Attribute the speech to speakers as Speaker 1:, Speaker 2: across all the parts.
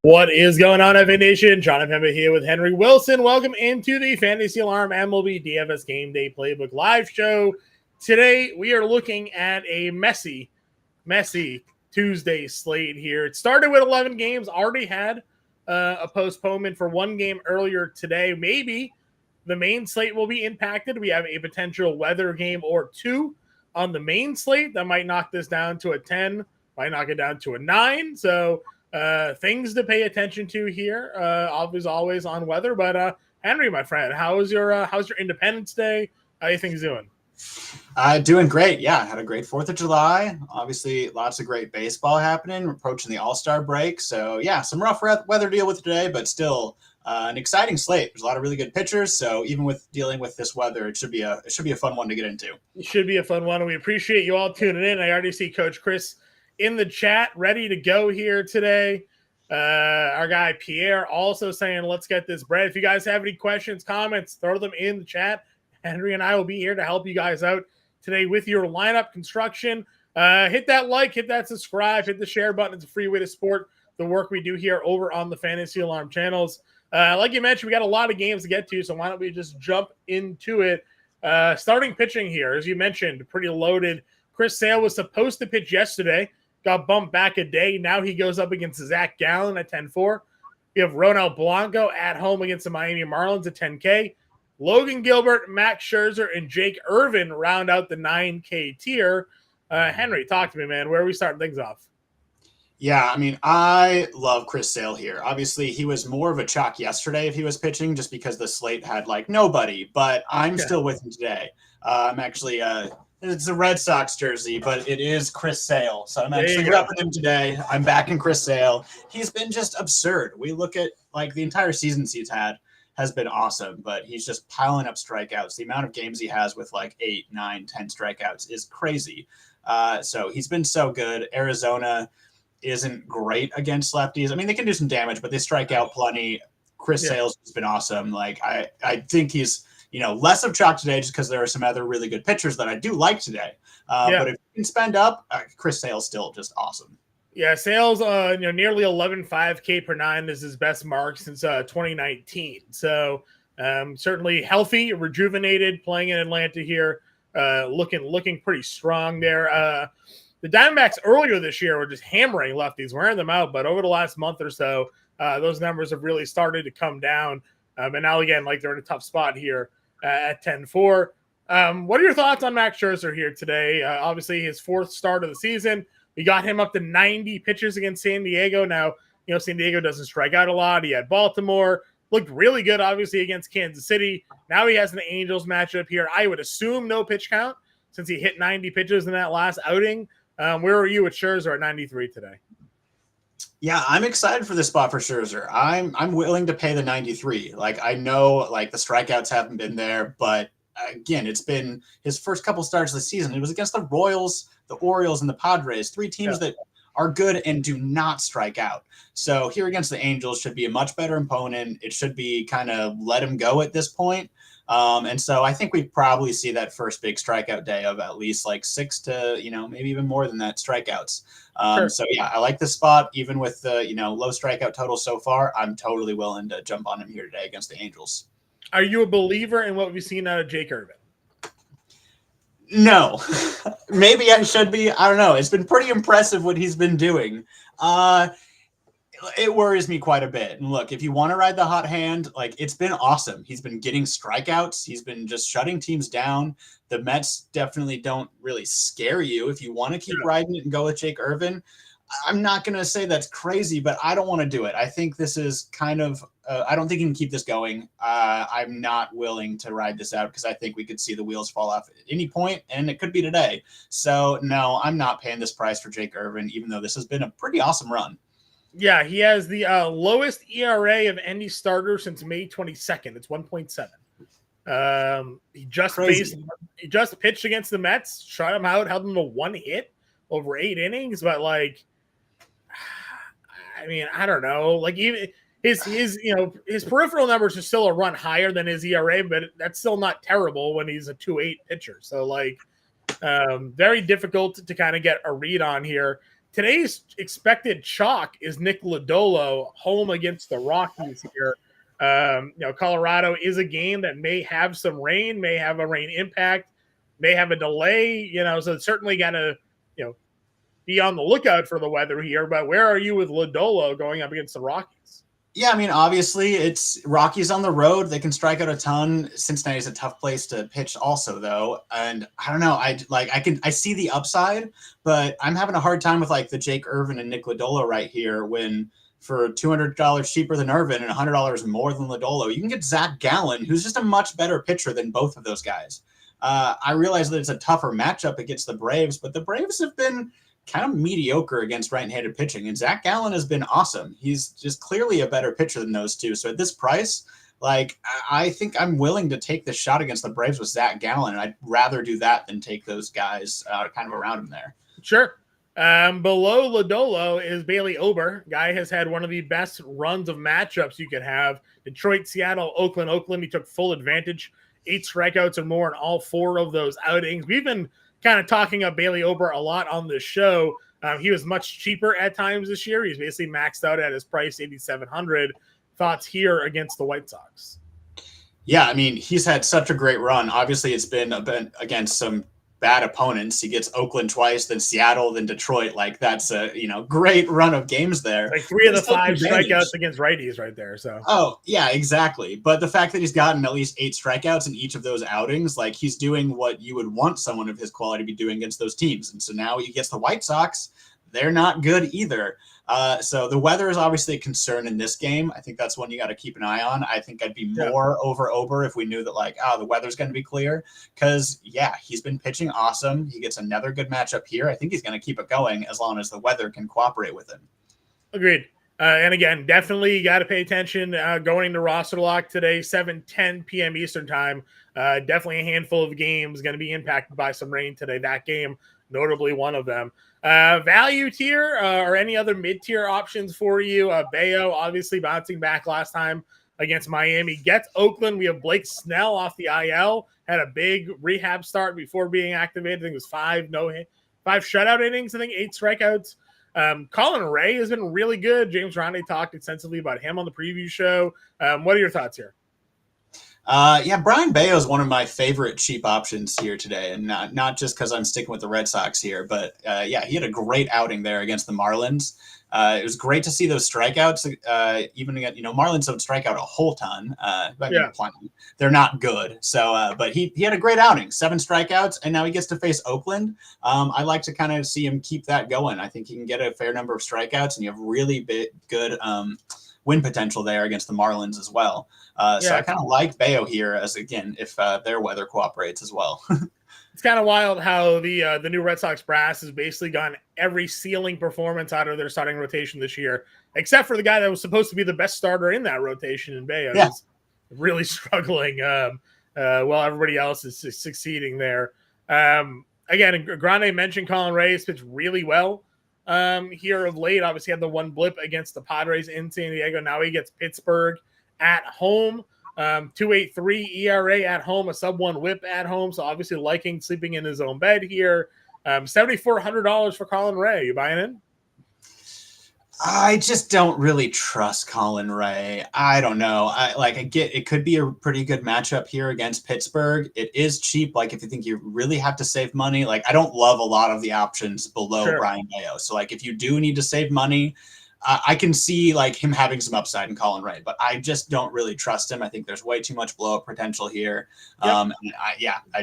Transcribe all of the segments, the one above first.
Speaker 1: What is going on, FA Nation? John Impemba here with Henry Wilson. Welcome into the Fantasy Alarm MLB DFS Game Day Playbook live show. Today, we are looking at a messy Tuesday slate here. It started with 11 games, already had a postponement for one game earlier today. Maybe the main slate will be impacted. We have a potential weather game or two on the main slate that might knock this down to a 10, might knock it down to a 9. So, things to pay attention to here, always on weather. But Henry, my friend, how's your Independence Day? How are you things doing?
Speaker 2: Doing great. Yeah, had a great 4th of July. Obviously, lots of great baseball happening. We're approaching the All-Star break. So, yeah, some rough weather to deal with today, but still an exciting slate. There's a lot of really good pitchers. So even with dealing with this weather, it should be a fun one to get into.
Speaker 1: It should be a fun one. We appreciate you all tuning in. I already see Coach Chris in the chat, ready to go here today. Our guy Pierre also saying, let's get this bread. If you guys have any questions, comments, throw them in the chat. Henry and I will be here to help you guys out today with your lineup construction. Hit that like, hit that subscribe, hit the share button. It's a free way to support the work we do here over on the Fantasy Alarm channels. Like you mentioned, we got a lot of games to get to, so why don't we just jump into it? Starting pitching here, as you mentioned, pretty loaded. Chris Sale was supposed to pitch yesterday. Got bumped back a day. Now he goes up against Zach Gallen at 10-4. You have Ronald Blanco at home against the Miami Marlins at 10K. Logan Gilbert, Max Scherzer, and Jake Irvin round out the 9K tier. Henry, talk to me, man. Where are we starting things off?
Speaker 2: Yeah, I mean, I love Chris Sale here. Obviously, he was more of a chalk yesterday if he was pitching just because the slate had, nobody. But I'm still with him today. I'm actually it's a Red Sox jersey, but it is Chris Sale. So I'm actually repping him today. I'm backing Chris Sale. He's been just absurd. We look at, the entire season he's had has been awesome, but he's just piling up strikeouts. The amount of games he has with 8, 9, 10 strikeouts is crazy. So he's been so good. Arizona isn't great against lefties. I mean, they can do some damage, but they strike out plenty. Chris Sale's has been awesome. I think he's, less of chalk today just because there are some other really good pitchers that I do like today. But if you can spend up, Chris Sale's still just awesome.
Speaker 1: Yeah, Sale's nearly 11.5K per 9 is his best mark since 2019. So certainly healthy, rejuvenated, playing in Atlanta here, looking pretty strong there. The Diamondbacks earlier this year were just hammering lefties, wearing them out. But over the last month or so, those numbers have really started to come down. And now, again, they're in a tough spot here at 10-4. What are your thoughts on Max Scherzer here today? Obviously, his 4th start of the season. We got him up to 90 pitches against San Diego. Now, San Diego doesn't strike out a lot. He had Baltimore. Looked really good, obviously, against Kansas City. Now he has an Angels matchup here. I would assume no pitch count since he hit 90 pitches in that last outing. Where are you with Scherzer at 93 today?
Speaker 2: Yeah, I'm excited for this spot for Scherzer. I'm willing to pay the 93. I know the strikeouts haven't been there, but again, it's been his first couple starts of the season. It was against the Royals, the Orioles, and the Padres, 3 teams that are good and do not strike out. So here against the Angels should be a much better opponent. It should be kind of let him go at this point. And so I think we probably see that first big strikeout day of at least 6 to, maybe even more than that strikeouts. So yeah, I like this spot, even with the, low strikeout total so far. I'm totally willing to jump on him here today against the Angels.
Speaker 1: Are you a believer in what we've seen out of Jake Irvin?
Speaker 2: No, maybe I should be. I don't know. It's been pretty impressive what he's been doing. It worries me quite a bit. And look, if you want to ride the hot hand, it's been awesome. He's been getting strikeouts. He's been just shutting teams down. The Mets definitely don't really scare you. If you want to keep riding it and go with Jake Irvin, I'm not going to say that's crazy, but I don't want to do it. I think this is kind of I don't think he can keep this going. I'm not willing to ride this out because I think we could see the wheels fall off at any point, and it could be today. So, no, I'm not paying this price for Jake Irvin, even though this has been a pretty awesome run.
Speaker 1: Yeah, he has the lowest ERA of any starter since May 22nd. It's 1.7. He just pitched against the Mets, shut him out, held him to 1 hit over 8 innings. But I mean, I don't know. Even his peripheral numbers are still a run higher than his ERA, but that's still not terrible when he's a 2.8 pitcher. So very difficult to kind of get a read on here. Today's expected chalk is Nick Lodolo home against the Rockies here. Colorado is a game that may have some rain, may have a rain impact, may have a delay, so it's certainly got to, be on the lookout for the weather here. But where are you with Lodolo going up against the Rockies?
Speaker 2: Yeah, I mean, obviously it's Rockies on the road. They can strike out a ton. Cincinnati's a tough place to pitch also, though. And I don't know. I see the upside, but I'm having a hard time with like the Jake Irvin and Nick Lodolo right here when for $200 cheaper than Irvin and $100 more than Lodolo, you can get Zach Gallen, who's just a much better pitcher than both of those guys. I realize that it's a tougher matchup against the Braves, but the Braves have been kind of mediocre against right-handed pitching, and Zach Gallen has been awesome. He's just clearly a better pitcher than those two. So at this price, like, I think I'm willing to take the shot against the Braves with Zach Gallen, and I'd rather do that than take those guys kind of around him there.
Speaker 1: Sure. Below Lodolo is Bailey Ober. Guy has had one of the best runs of matchups you could have. Detroit, Seattle, Oakland. He took full advantage. 8 strikeouts or more in all 4 of those outings. We've been kind of talking up Bailey Ober a lot on this show. He was much cheaper at times this year. He's basically maxed out at his price, $8,700. Thoughts here against the White Sox?
Speaker 2: Yeah, I mean, he's had such a great run. Obviously, it's been against some bad opponents. He gets Oakland twice, then Seattle, then Detroit. Like, that's a great run of games there.
Speaker 1: Like 3 of the 5 strikeouts against righties right there. So
Speaker 2: yeah, exactly. But the fact that he's gotten at least 8 strikeouts in each of those outings, like, he's doing what you would want someone of his quality to be doing against those teams. And so now he gets the White Sox. They're not good either. So the weather is obviously a concern in this game. I think that's one you got to keep an eye on. I think I'd be more over Ober if we knew that, like, the weather's going to be clear. Because, yeah, he's been pitching awesome. He gets another good matchup here. I think he's going to keep it going as long as the weather can cooperate with him.
Speaker 1: Agreed. And again, definitely got to pay attention going to roster lock today, 7:10 p.m. Eastern time. Definitely a handful of games going to be impacted by some rain today. That game, notably one of them. Value tier or any other mid-tier options for you? Bayo obviously bouncing back last time against Miami. Gets Oakland. We have Blake Snell off the IL. Had a big rehab start before being activated. I think it was 5 shutout innings. I think 8 strikeouts. Colin Ray has been really good. James Ronde talked extensively about him on the preview show. What are your thoughts here?
Speaker 2: Brian Bayo is one of my favorite cheap options here today, and not just because I'm sticking with the Red Sox here, but he had a great outing there against the Marlins. It was great to see those strikeouts. Even again, Marlins don't strike out a whole ton. They're not good. So, but he had a great outing, 7 strikeouts, and now he gets to face Oakland. I like to kind of see him keep that going. I think he can get a fair number of strikeouts, and you have really good win potential there against the Marlins as well. So I kind of like Bayo here as, again, if their weather cooperates as well.
Speaker 1: It's kind of wild how the new Red Sox brass has basically gotten every ceiling performance out of their starting rotation this year, except for the guy that was supposed to be the best starter in that rotation in Bayo. Yeah. He's really struggling while everybody else is succeeding there. Again, Grande mentioned Colin Ray has pitched really well here of late. Obviously had the one blip against the Padres in San Diego. Now he gets Pittsburgh at home. 2.83 ERA at home, a sub-1 whip at home. So obviously liking sleeping in his own bed here. $7,400 for Colin Ray. You buying in?
Speaker 2: I just don't really trust Colin Ray. I don't know. I get it could be a pretty good matchup here against Pittsburgh. It is cheap. Like, if you think you really have to save money, like, I don't love a lot of the options below Brian Bayo. So, like, if you do need to save money, I can see, like, him having some upside in Colin Ray, but I just don't really trust him. I think there's way too much blow-up potential here. I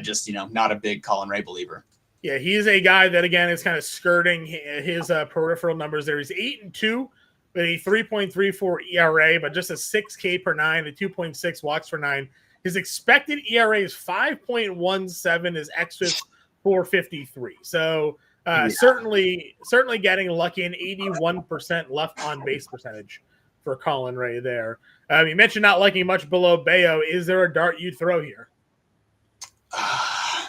Speaker 2: just, not a big Colin Ray believer.
Speaker 1: Yeah, he's a guy that, again, is kind of skirting his peripheral numbers there. He's 8-2 with a 3.34 ERA, but just a 6K per 9, a 2.6 walks per 9. His expected ERA is 5.17. His xFIP 4.53. So certainly getting lucky, an 81% left on base percentage for Colin Ray there. You mentioned not liking much below Bayo. Is there a dart you throw here?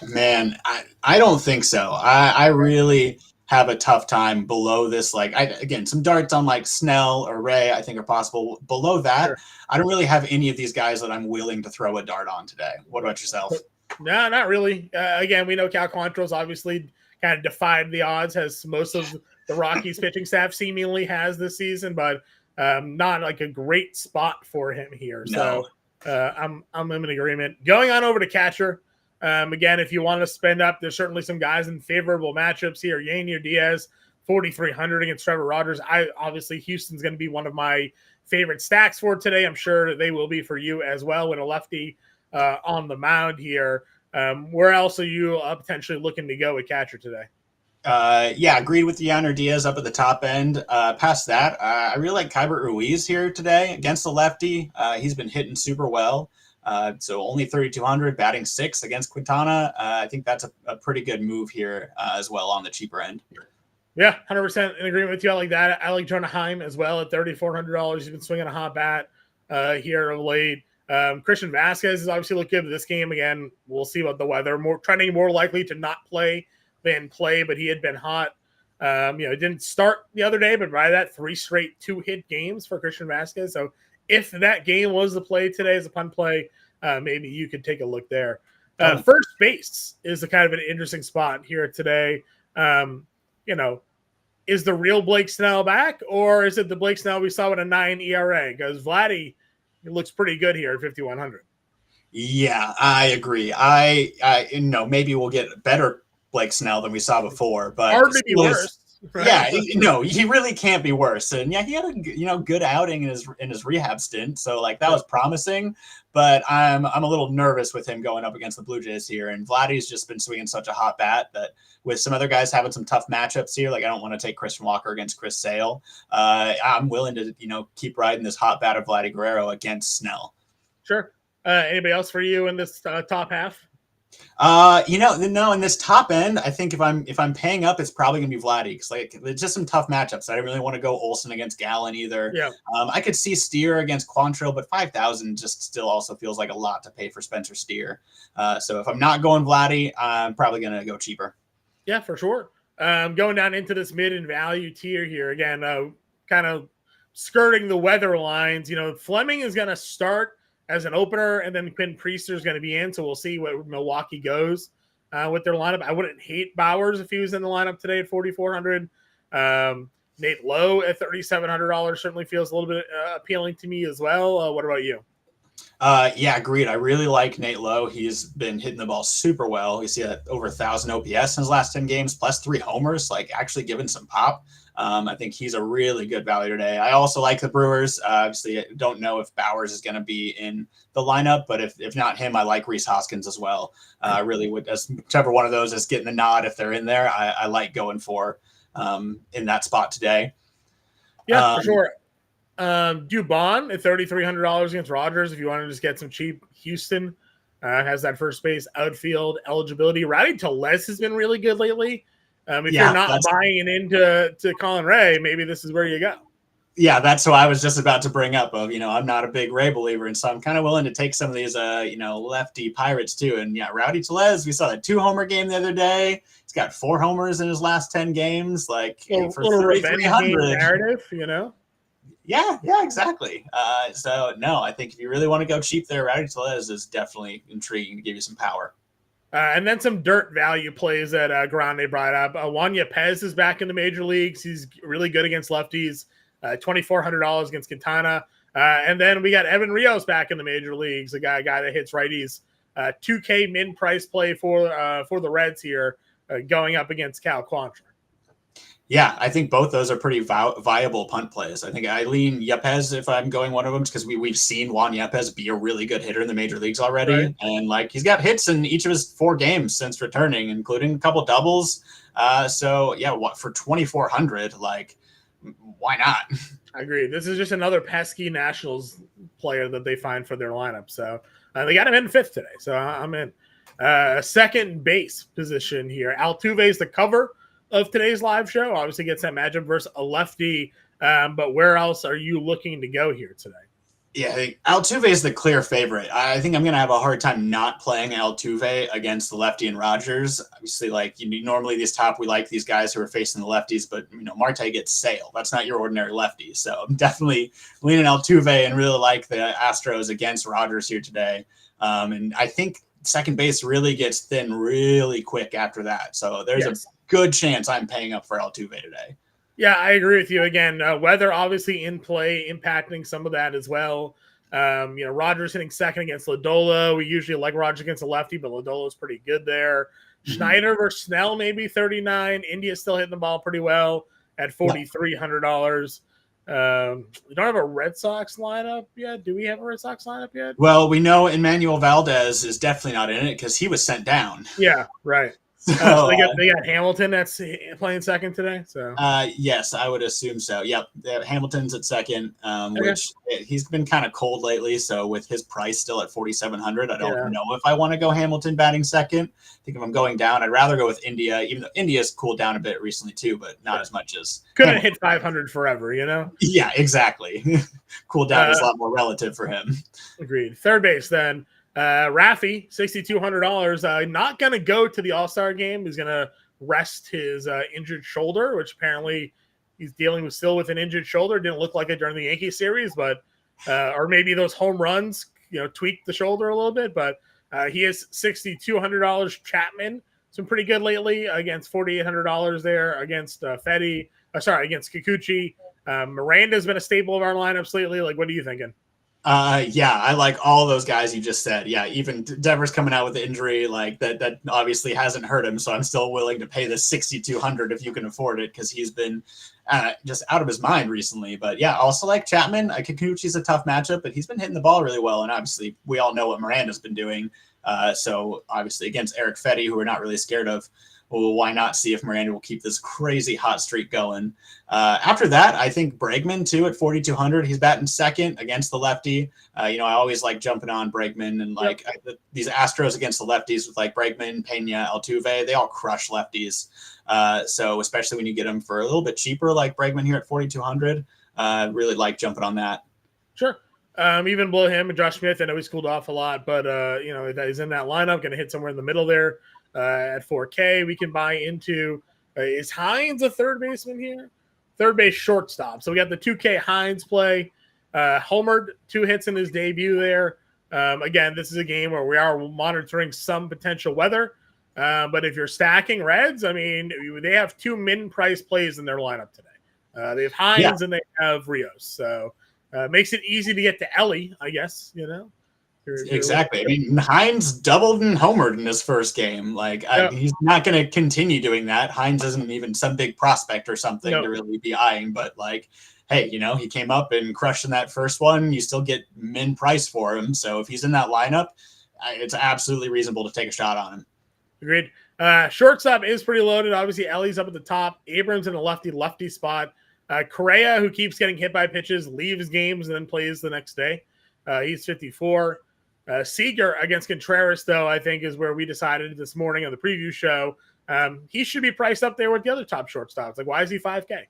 Speaker 2: Man, I don't think so. I really have a tough time below this. Like, again, some darts on like Snell or Ray I think are possible. Below that, I don't really have any of these guys that I'm willing to throw a dart on today. What about yourself?
Speaker 1: No, not really. Again, we know Cal Quantrill's obviously kind of defied the odds, as most of the Rockies pitching staff seemingly has this season, but not like a great spot for him here.
Speaker 2: No.
Speaker 1: So I'm in agreement. Going on over to catcher. Again, if you want to spend up, there's certainly some guys in favorable matchups here. Yainer Diaz, 4,300 against Trevor Rogers. Obviously, Houston's going to be one of my favorite stacks for today. I'm sure they will be for you as well with a lefty on the mound here. Where else are you potentially looking to go with catcher today?
Speaker 2: Yeah, agreed with Yainer Diaz up at the top end. Past that, I really like Keibert Ruiz here today against the lefty. He's been hitting super well. So only 3,200, batting 6 against Quintana. I think that's a pretty good move here as well on the cheaper end.
Speaker 1: Yeah, 100% in agreement with you. I like that. I like Jonah Heim as well at $3,400. He's been swinging a hot bat here of late. Christian Vasquez has obviously looked good this game. Again, we'll see about the weather. Trending more likely to not play than play, but he had been hot. It didn't start the other day, but by that 3 straight 2-hit games for Christian Vasquez. So if that game was the play today as a punt play, maybe you could take a look there. First base is a kind of an interesting spot here today. Is the real Blake Snell back, or is it the Blake Snell we saw with a 9 ERA? Because Vladdy looks pretty good here at 5,100.
Speaker 2: Yeah, I agree. Maybe we'll get better Blake Snell than we saw before, but
Speaker 1: hard to be worse.
Speaker 2: Right? Yeah, he really can't be worse. And yeah, he had a good outing in his rehab stint, so like that was promising. But I'm a little nervous with him going up against the Blue Jays here. And Vladdy's just been swinging such a hot bat that with some other guys having some tough matchups here, like I don't want to take Christian Walker against Chris Sale. I'm willing to keep riding this hot bat of Vladdy Guerrero against Snell.
Speaker 1: Sure. Anybody else for you in this top half?
Speaker 2: No, in this top end, I think if I'm paying up, it's probably gonna be Vladdy, because like it's just some tough matchups. I didn't really want to go Olsen against Gallen either.
Speaker 1: Yeah.
Speaker 2: I could see Steer against Quantrill, but 5,000 just still also feels like a lot to pay for Spencer Steer. So if I'm not going Vladdy, I'm probably gonna go cheaper.
Speaker 1: Yeah, for sure. Going down into this mid and value tier here again, kind of skirting the weather lines. Fleming is gonna start as an opener, and then Quinn Priester is going to be in, so we'll see where Milwaukee goes with their lineup. I wouldn't hate Bowers if he was in the lineup today at 4,400. Nate Lowe at $3,700 certainly feels a little bit appealing to me as well. What about you?
Speaker 2: Yeah, agreed. I really like Nate Lowe. He's been hitting the ball super well. You see that over 1,000 OPS in his last 10 games, plus 3 homers, like actually giving some pop. I think he's a really good value today. I also like the Brewers. Obviously, I don't know if Bowers is going to be in the lineup, but if not him, I like Rhys Hoskins as well. Really, whichever one of those is getting the nod, if they're in there, I like going for in that spot today.
Speaker 1: Yeah, for sure. Dubon at $3,300 against Rogers. If you want to just get some cheap, Houston has that first base outfield eligibility. Rowdy Tellez has been really good lately. If you're not buying into Colin Ray, maybe this is where you go.
Speaker 2: Yeah, that's what I was just about to bring up. I'm not a big Ray believer, and so I'm kind of willing to take some of these, lefty Pirates too. And yeah, Rowdy Tellez, we saw the 2-homer game the other day. He's got 4 homers in his last 10 games. Like for 3,300
Speaker 1: narrative,
Speaker 2: Yeah, exactly. So no, I think if you really want to go cheap there, Rowdy Tellez is definitely intriguing to give you some power.
Speaker 1: And then some dirt value plays that Grande brought up. Juan Yepez is back in the major leagues. He's really good against lefties. $2,400 against Quintana. And then we got Evan Rios back in the major leagues, a guy that hits righties. 2K min price play for the Reds here, going up against Cal Quantrill.
Speaker 2: Yeah, I think both those are pretty viable punt plays. I think I lean Yepez if I'm going one of them, because we've seen Juan Yepez be a really good hitter in the major leagues already. Right. And like he's got hits in each of his 4 games since returning, including a couple doubles. So yeah, for 2,400, like why not?
Speaker 1: I agree. This is just another pesky Nationals player that they find for their lineup. So they got him in 5th today. So I'm in. Second base position here. Altuve is the cover of today's live show. Obviously gets that matchup versus a lefty. But where else are you looking to go here today?
Speaker 2: Yeah, I think Altuve is the clear favorite. I think I'm going to have a hard time not playing Altuve against the lefty and Rogers. Obviously, normally we like these guys who are facing the lefties, but Marte gets Sale. That's not your ordinary lefty. So I'm definitely leaning Altuve and really like the Astros against Rogers here today. And I think second base really gets thin really quick after that. So there's a good chance I'm paying up for Altuve today.
Speaker 1: Yeah, I agree with you. Again, weather obviously in play, impacting some of that as well. Rogers hitting second against Lodolo. We usually like Rogers against a lefty, but Lodolo's pretty good there. Schneider versus Snell, maybe 39. India's still hitting the ball pretty well at $4,300. We don't have a Red Sox lineup yet. Do we have a Red Sox lineup yet?
Speaker 2: Well, we know Emmanuel Valdez is definitely not in it because he was sent down.
Speaker 1: Yeah, right. So they got Hamilton that's playing second today. So
Speaker 2: yes, I would assume so. Yep, Hamilton's at second,
Speaker 1: Okay.
Speaker 2: which he's been kind of cold lately. So with his price still at 4,700, I don't know if I want to go Hamilton batting second. I think if I'm going down, I'd rather go with India, even though India's cooled down a bit recently too, but not as much as
Speaker 1: couldn't hit 500 forever,
Speaker 2: Yeah, exactly. Cooled down is a lot more relative for him.
Speaker 1: Agreed. Third base then. Rafi, $6,200. Not going to go to the All-Star game. He's going to rest his injured shoulder, which apparently he's dealing with still with an injured shoulder. Didn't look like it during the Yankee series, but or maybe those home runs, tweaked the shoulder a little bit. But he is $6,200. Chapman, some pretty good lately against $4,800 there against against Kikuchi. Miranda's been a staple of our lineups lately. Like, what are you thinking?
Speaker 2: Yeah, I like all those guys you just said. Yeah, even Devers coming out with the injury, like that obviously hasn't hurt him. So I'm still willing to pay the 6,200 if you can afford it, because he's been just out of his mind recently. But yeah, also like Chapman, Kikuchi's a tough matchup, but he's been hitting the ball really well. And obviously we all know what Miranda's been doing. So obviously against Eric Fetty, who we're not really scared of, well, why not see if Miranda will keep this crazy hot streak going? After that, I think Bregman, too, at 4,200. He's batting second against the lefty. I always like jumping on Bregman. And these Astros against the lefties with like Bregman, Pena, Altuve, they all crush lefties. So especially when you get them for a little bit cheaper, like Bregman here at 4,200, really like jumping on that.
Speaker 1: Sure. Even below him and Josh Smith, I know he's cooled off a lot, but he's in that lineup, going to hit somewhere in the middle there. At 4K, we can buy into is Hines a third baseman here? Third base shortstop. So we got the 2K Hines play. Homered 2 hits in his debut there. Again, this is a game where we are monitoring some potential weather. But if you're stacking Reds, I mean, they have 2 min-price plays in their lineup today. They have Hines and they have Rios. So makes it easy to get to Ellie, I guess,
Speaker 2: Exactly. I mean, Hines doubled and homered in his first game. He's not going to continue doing that. Hines isn't even some big prospect or something to really be eyeing. But hey, he came up and crushed in that first one. You still get min price for him. So if he's in that lineup, it's absolutely reasonable to take a shot on him.
Speaker 1: Agreed. Shortstop is pretty loaded. Obviously, Ellie's up at the top. Abrams in a lefty spot. Correa, who keeps getting hit by pitches, leaves games and then plays the next day. He's 54. Seager against Contreras, though, I think is where we decided this morning on the preview show. He should be priced up there with the other top shortstops. Like, why is he 5K?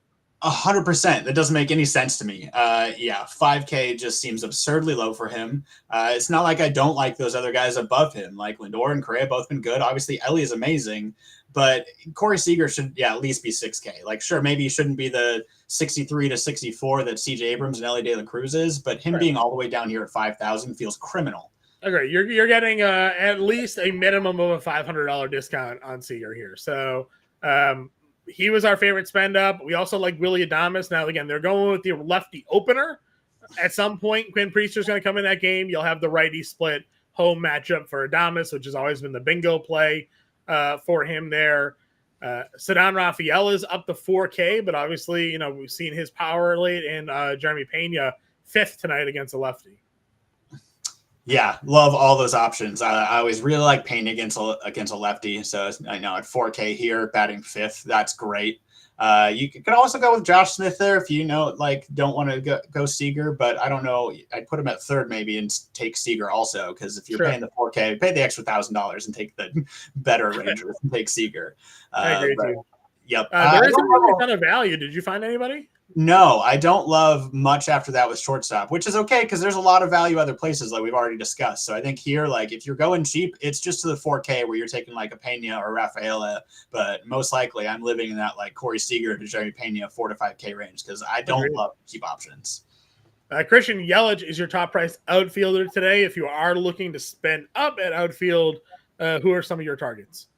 Speaker 2: 100%. That doesn't make any sense to me. 5K just seems absurdly low for him. It's not like I don't like those other guys above him. Like Lindor and Correa both been good. Obviously, Ellie is amazing. But Corey Seager should, at least be 6K. Like, sure, maybe he shouldn't be the 63 to 64 that CJ Abrams and Ellie De La Cruz is, but him being all the way down here at 5,000 feels criminal.
Speaker 1: Okay, you're getting at least a minimum of a $500 discount on Seager here. So he was our favorite spend up. We also like Willy Adames. Now, again, they're going with the lefty opener. At some point, Quinn Priester's going to come in that game. You'll have the righty split home matchup for Adames, which has always been the bingo play for him there. Ceddanne Rafael is up to 4K, but obviously, we've seen his power late, and Jeremy Pena 5th tonight against a lefty.
Speaker 2: Yeah, love all those options. I always really like Pena against a lefty. So I know at 4K here, batting 5th, that's great. You could also go with Josh Smith there if don't want to go Seager, but I don't know. I'd put him at 3rd maybe and take Seager also, because if you're paying the 4K, pay the extra $1,000 and take the better Rangers and take Seager.
Speaker 1: I agree with you.
Speaker 2: Yep.
Speaker 1: There isn't really a ton of value. Did you find anybody?
Speaker 2: No, I don't love much after that with shortstop, which is okay because there's a lot of value other places like we've already discussed. So I think here, if you're going cheap, it's just to the 4K where you're taking like a Pena or Rafaela, but most likely I'm living in that Corey Seager to Jeremy Pena 4 to 5K range because I don't love cheap options.
Speaker 1: Christian Yelich is your top price outfielder today. If you are looking to spend up at outfield, who are some of your targets?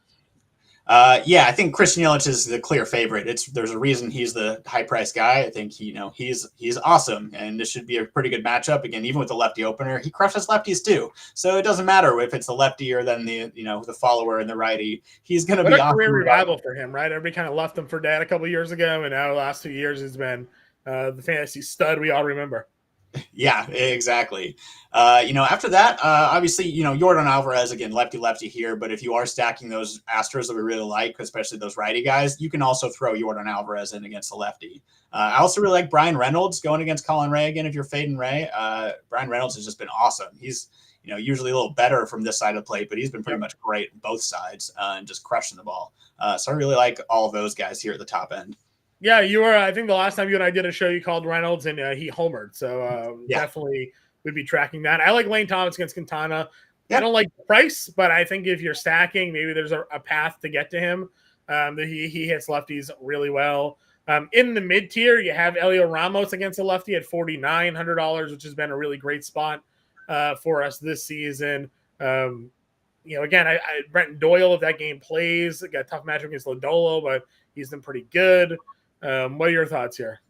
Speaker 2: Yeah, I think Christian Yelich is the clear favorite. There's a reason he's the high price guy. I think he's awesome, and this should be a pretty good matchup. Again, even with the lefty opener, he crushes lefties too. So it doesn't matter if it's the lefty or then the follower and the righty. He's going to
Speaker 1: What
Speaker 2: be
Speaker 1: a
Speaker 2: awesome.
Speaker 1: career revival for him, right? Everybody kind of left him for dead a couple years ago, and now the last 2 years he's been the fantasy stud we all remember.
Speaker 2: Yeah, exactly. After that, obviously, Yordan Alvarez, again, lefty here. But if you are stacking those Astros that we really like, especially those righty guys, you can also throw Yordan Alvarez in against the lefty. I also really like Brian Reynolds going against Colin Ray again. If you're fading Ray, Brian Reynolds has just been awesome. He's usually a little better from this side of the plate, but he's been pretty much great on both sides and just crushing the ball. So I really like all of those guys here at the top end.
Speaker 1: Yeah, you were. I think the last time you and I did a show, you called Reynolds and he homered. So definitely we'd be tracking that. I like Lane Thomas against Quintana. Yep. I don't like the price, but I think if you're stacking, maybe there's a path to get to him. That he hits lefties really well. In the mid tier, you have Elio Ramos against a lefty at $4,900, which has been a really great spot for us this season. Again, Brenton Doyle, if that game plays, got a tough matchup against Lodolo, but he's been pretty good. What are your thoughts here?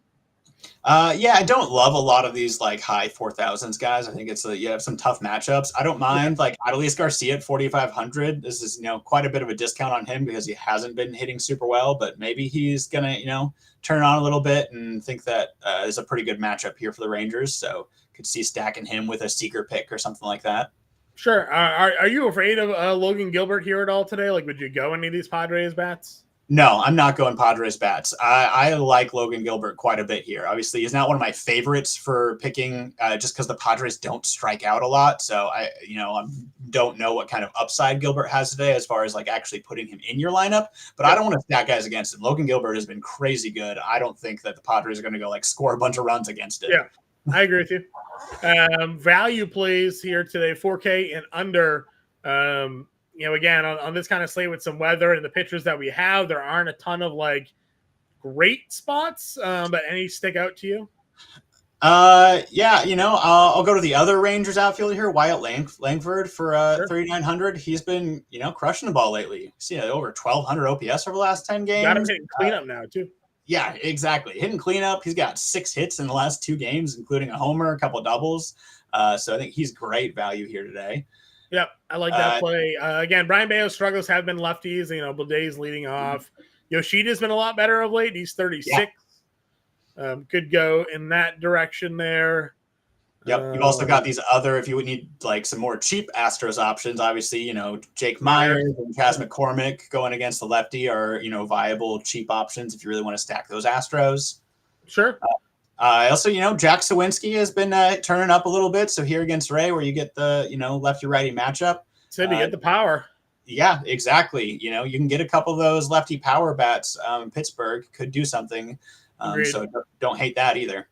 Speaker 2: I don't love a lot of these like high 4,000s guys. I think you have some tough matchups. I don't mind like Adolis Garcia at 4,500. This is quite a bit of a discount on him because he hasn't been hitting super well, but maybe he's gonna turn on a little bit and think that is a pretty good matchup here for the Rangers. So could see stacking him with a Seager pick or something like that.
Speaker 1: Sure. Are you afraid of Logan Gilbert here at all today? Like, would you go any of these Padres bats?
Speaker 2: No, I'm not going Padres bats. I like Logan Gilbert quite a bit here. Obviously, he's not one of my favorites for picking just because the Padres don't strike out a lot. So I don't know what kind of upside Gilbert has today as far as like actually putting him in your lineup. But I don't want to stack guys against him. Logan Gilbert has been crazy good. I don't think that the Padres are going to go like score a bunch of runs against him.
Speaker 1: Yeah, I agree with you. Value plays here today, 4K and under. Again, on this kind of slate with some weather and the pitchers that we have, there aren't a ton of like great spots, but any stick out to you?
Speaker 2: I'll go to the other Rangers outfielder here, Wyatt Langford for 3,900. He's been, crushing the ball lately. See over 1,200 OPS over the last 10 games.
Speaker 1: Got him hitting cleanup now too.
Speaker 2: Yeah, exactly. Hitting cleanup. He's got 6 hits in the last 2 games, including a homer, a couple of doubles. So I think he's great value here today.
Speaker 1: Yep, I like that play. Again, Brian Bayo's struggles have been lefties. Bleday's leading off. Yoshida's been a lot better of late. He's 36. Yeah. Could go in that direction there.
Speaker 2: Yep. You've also got these other, if you would need like some more cheap Astros options, obviously, Jake Myers and Chas McCormick going against the lefty are, viable cheap options if you really want to stack those Astros.
Speaker 1: Sure.
Speaker 2: Also, Jack Sawinski has been turning up a little bit. So here against Ray, where you get the, lefty-righty matchup.
Speaker 1: So you get the power.
Speaker 2: Yeah, exactly. You can get a couple of those lefty power bats. Pittsburgh could do something. So don't hate that either.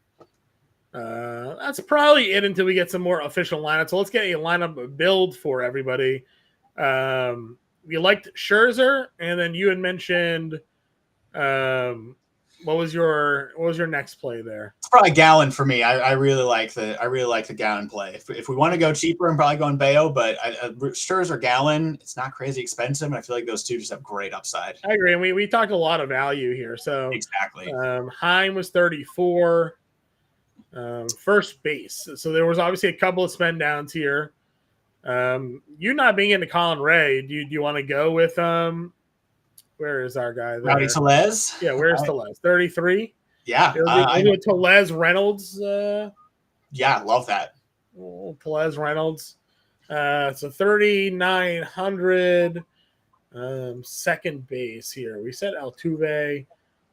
Speaker 1: That's probably it until we get some more official lineups. So let's get a lineup build for everybody. You liked Scherzer, and then you had mentioned what was your next play there?
Speaker 2: It's probably Gallen for me. I really like the Gallen play. If we want to go cheaper, I'm probably going Bayo, but Scherzer Gallen, it's not crazy expensive, and I feel like those two just have great upside.
Speaker 1: I agree. And we talked a lot of value here. So
Speaker 2: exactly.
Speaker 1: Heim was 34. First base. So there was obviously a couple of spend downs here. You not being into Colin Ray, do you want to go with where is our guy there?
Speaker 2: Rowdy Tellez?
Speaker 1: Yeah, where's Tellez? 33?
Speaker 2: Yeah.
Speaker 1: I do Tellez Reynolds.
Speaker 2: Yeah, love that.
Speaker 1: Tellez Reynolds. So 3,900. Second base here. We said Altuve.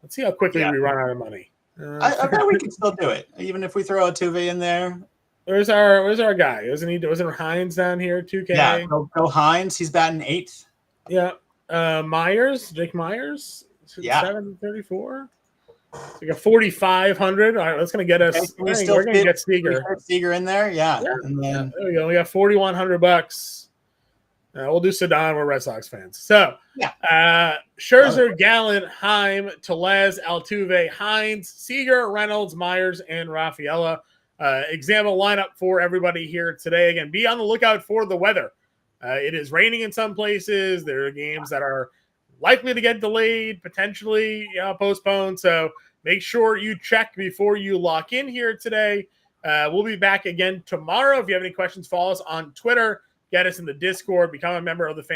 Speaker 1: Let's see how quickly we run out of money.
Speaker 2: I bet we can still do it, even if we throw Altuve in there.
Speaker 1: Where's our guy? Wasn't Hines down here? 2K.
Speaker 2: Yeah, go Hines. He's batting 8th.
Speaker 1: Yeah. Jake Myers. 734. So we got 4,500. All right, that's going to get us.
Speaker 2: Okay,
Speaker 1: we're going to get Seager.
Speaker 2: Seager in there, yeah.
Speaker 1: And then, there we go. We got $4,100. We'll do Sedan. We're Red Sox fans. So, Scherzer, Gallen, Heim, Tellez, Altuve, Hines, Seager, Reynolds, Myers, and Rafaela. Example lineup for everybody here today. Again, be on the lookout for the weather. It is raining in some places. There are games that are likely to get delayed, potentially postponed. So make sure you check before you lock in here today. We'll be back again tomorrow. If you have any questions, follow us on Twitter, get us in the Discord, become a member of the fan.